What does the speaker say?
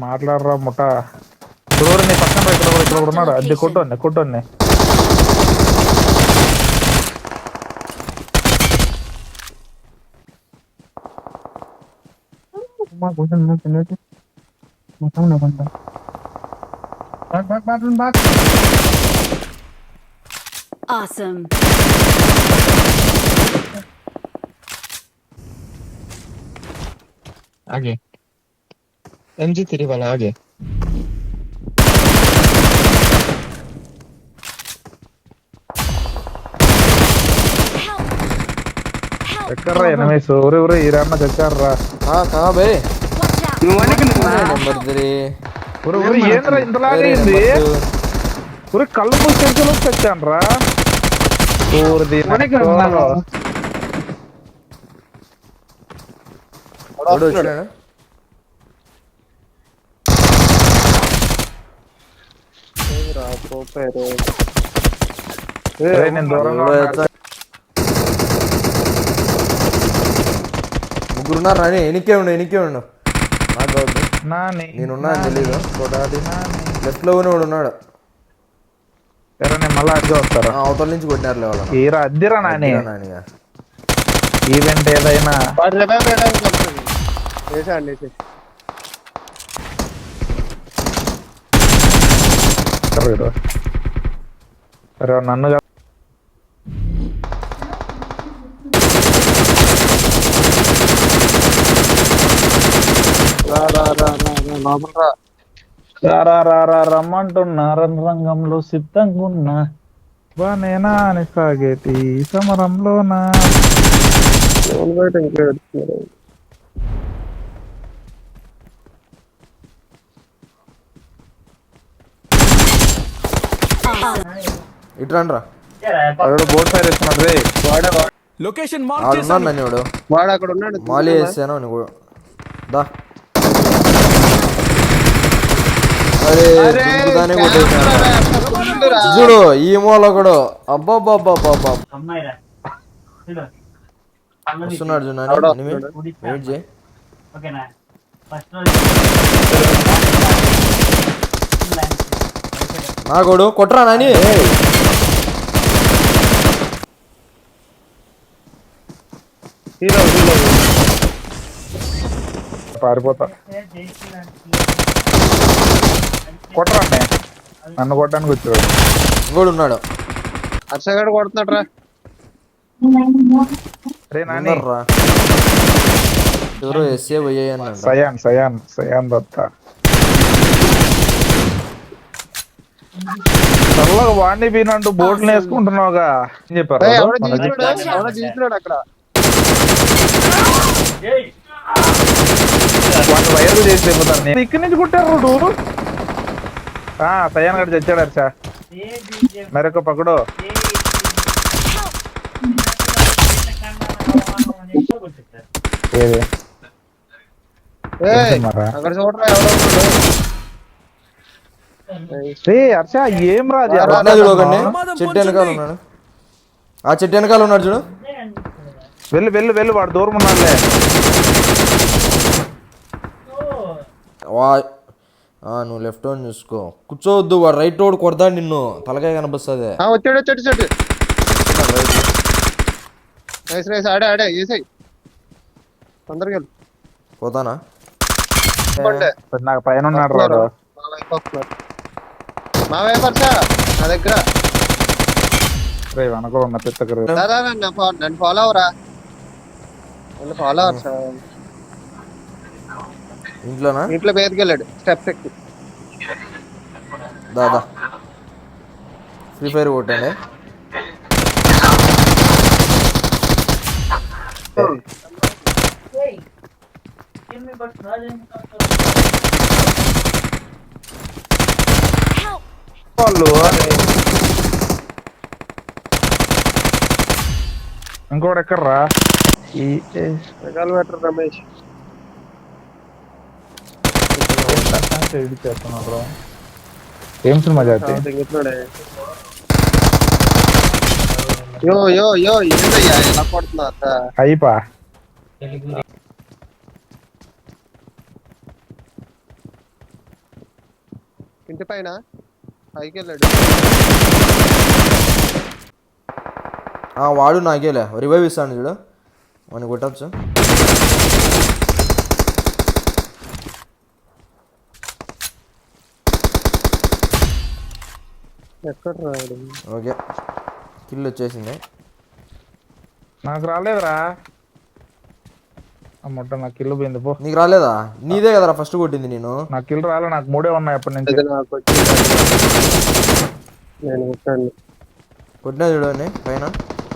మాట్లాడరా ముఠా ఇప్పుడు నీ పక్కన ఇక్కడ కూడా ఉన్నాడు. అది కొట్టండి Awesome. आगे MG3 वाला आगे ఎక్కడ్రా ఎనిమిస్ ఊరు ఈరన్న తెచ్చారా? कहाँ बे Watch out. नंबर 3 ఊరు ఏంద్రా ఇంతలాగా అయింది? ఊరు కళ్ళు మూసి తెచ్చులో తెచ్చానరా ఊరిది నేను దూరంగా ముగ్గురున్నారు రాని ఎనికే ఉండు నాకు వద్దు నేనున్నా తెలీదు లెఫ్ట్ లో ఉన్నాడు నేను మళ్ళా అడ్డు వస్తారా? అవతల నుంచి కొట్టినారులే వాళ్ళు ఈరా అద్దిరా నాని ఈవెంట్ ఏదైనా సరే నన్ను రమ్మంటున్నా రంగంలో సిద్ధంగా ఉన్నా బానేనా అని సాగేటి సమరంలోనా ఇట్రాన్రా బోర్డ్ ఫైర్ వేసుకున్నాడు లొకేషన్ వాడు అక్కడ ఉన్నాడు మాలి వేసాను నువ్వు దా చూడు ఈ మూల కూడా అబ్బాబ్బాబ్బా వస్తున్నాడు చూడండి వెయిట్ చేయి నాకోడు కొట్రా నాని పారిపోతా కొట్టరా నన్ను కొట్టడానికి వచ్చాడు ఇంకోడు ఉన్నాడు హర్షగాడు కొడుతున్నాడు రా రే నాని ఎవరో ఎస్ఏ పోయాయన్నాడు సయాన్ దత్త చల్లగా వాడిని పీనంటూ బోట్లు వేసుకుంటున్నావుగా ఏం చెప్పారు అక్కడ వాళ్ళు వైర్లు చేసి వెళ్ళిపోతారు ఇక్కడి నుంచి కుట్టారు రోడ్డు సయాన్ గడి తెచ్చాడు హర్ష మరొక పక్కడు ఏది అక్కడ చూడరా హర్ష ఏం రాజు చెట్టు వెనకాల ఉన్నాడు ఆ చెట్టు వెనకాల ఉన్నాడు చూడు వెళ్ళు వాడు దూరం ఉన్నాడులే నువ్వు లెఫ్ట్ ఓన్ చూసుకో కూర్చోవద్దు వాడు రైట్ రోడ్ కొడతాడు నిన్ను తలకాయ కనిపిస్తుంది వచ్చాడు ఆడే వేసాయి తొందరగా పోతానా నాకు పైన ఉన్నాడు రాడు మా వైపు నా దగ్గర రే వనకో ఉన్న పెద్దకరు నన్ను ఫాలో అవరా ఫాలో అవరు సార్ ఇంట్లో బయటకు వెళ్ళాడు స్టెప్స్ ఎక్కి దాదా ఫ్రీ ఫైర్ కొట్టండి వాళ్ళు ఇంకోటి ఎక్కడ్రా బెటర్ రమేష్ చేస్తున్నాడు ఏం సినిమా చేస్తే యో ఏందయ్యా ఎలా కొడుతున్నా అయిపా ఇంటి పైన పైకి వెళ్ళాడు. వాడు నాకేలే రివైవ్ ఇస్తాను చూడు వాడిని కొట్టచ్చు. ఎక్కడ రాడు? ఓకే కిల్ వచ్చేసింది. నాకు రాలేదురా అమ్మట. నాకు కిల్లు పోయింది పో. నీకు రాలేదా? నీదే కదరా ఫస్ట్ కొట్టింది నేను. నాకు కిల్లు రాలే, నాకు 3 ఉన్నాయి అప్పటి నుంచి. అది నాకు వచ్చింది. నేను కొట్టాను. కొట్టినా చూడండి పైన.